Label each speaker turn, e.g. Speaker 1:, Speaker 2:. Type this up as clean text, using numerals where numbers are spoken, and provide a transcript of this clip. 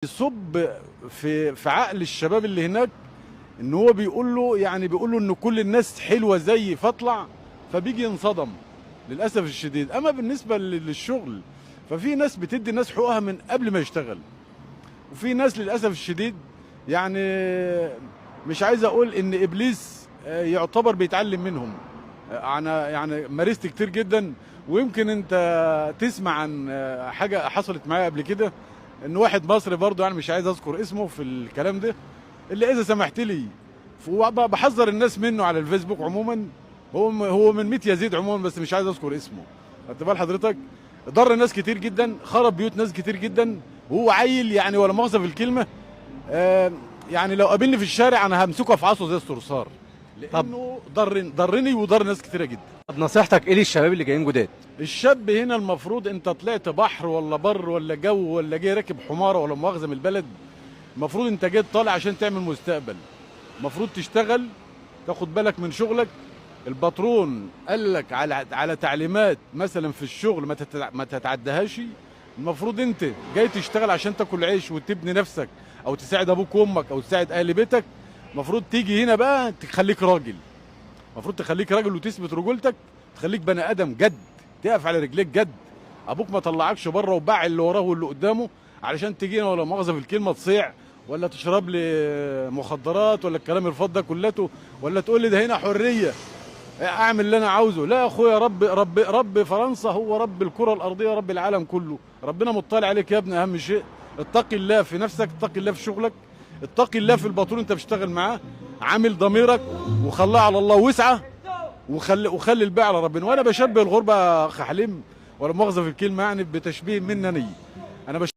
Speaker 1: يصب في عقل الشباب اللي هناك ان هو بيقول له ان كل الناس حلوه زيي فاطلع، فبيجي ينصدم للاسف الشديد. اما بالنسبه للشغل ففي ناس بتدي الناس حقوقها من قبل ما يشتغل، وفي ناس للاسف الشديد يعني مش عايز اقول ان ابليس يعتبر بيتعلم منهم. انا يعني مارست كتير جدا، ويمكن انت تسمع عن حاجه حصلت معايا قبل كده، ان واحد مصري برضه يعني مش عايز اذكر اسمه في الكلام ده، اللي اذا سمحت لي بحذر الناس منه على الفيسبوك عموما. هو من 100 يزيد عموما، بس مش عايز اذكر اسمه. خدت بال حضرتك؟ ضر ناس كتير جدا، خرب بيوت ناس كتير جدا، وهو عيل يعني ولا مؤاخذه في الكلمه. يعني لو قابلني في الشارع انا همسكه افعصه زي الصرصار،
Speaker 2: طب
Speaker 1: لانه ضرني وضر ناس كتيره جدا.
Speaker 2: نصيحتك ايه للشباب اللي جايين جداد؟
Speaker 1: الشاب هنا المفروض انت طلعت بحر ولا بر ولا جو ولا جاي راكب حماره ولا مؤاخذه من البلد، المفروض انت جاي طالع عشان تعمل مستقبل. المفروض تشتغل، تاخد بالك من شغلك. الباترون قال لك على تعليمات مثلا في الشغل ما تتعدهاش. المفروض انت جاي تشتغل عشان تاكل عيش وتبني نفسك، او تساعد ابوك وامك، او تساعد اهل بيتك. المفروض تيجي هنا بقى تخليك راجل. المفروض تخليك راجل وتثبت رجولتك، تخليك بني ادم جد، تقف على رجليك جد. ابوك ما طلعكش بره وباع اللي وراه واللي قدامه علشان تجينا ولا مؤاخذه في الكلمه تصيع، ولا تشرب لي مخدرات، ولا الكلام الفاضي ده كلته، ولا تقول لي ده هنا حريه اعمل اللي انا عاوزه. لا يا اخويا، رب فرنسا هو رب الكره الارضيه، رب العالم كله. ربنا مطلع عليك يا ابني. اهم شيء اتقي الله في نفسك، اتقي الله في شغلك، اتقي الله في الباطون انت بتشتغل معاه. عامل ضميرك وخلاه على الله واسعه، وخلي الباقي على ربنا. وانا بشبه الغربه يا اخ حليم ولا مؤاخذه في الكلمه يعني بتشبيه منني. انا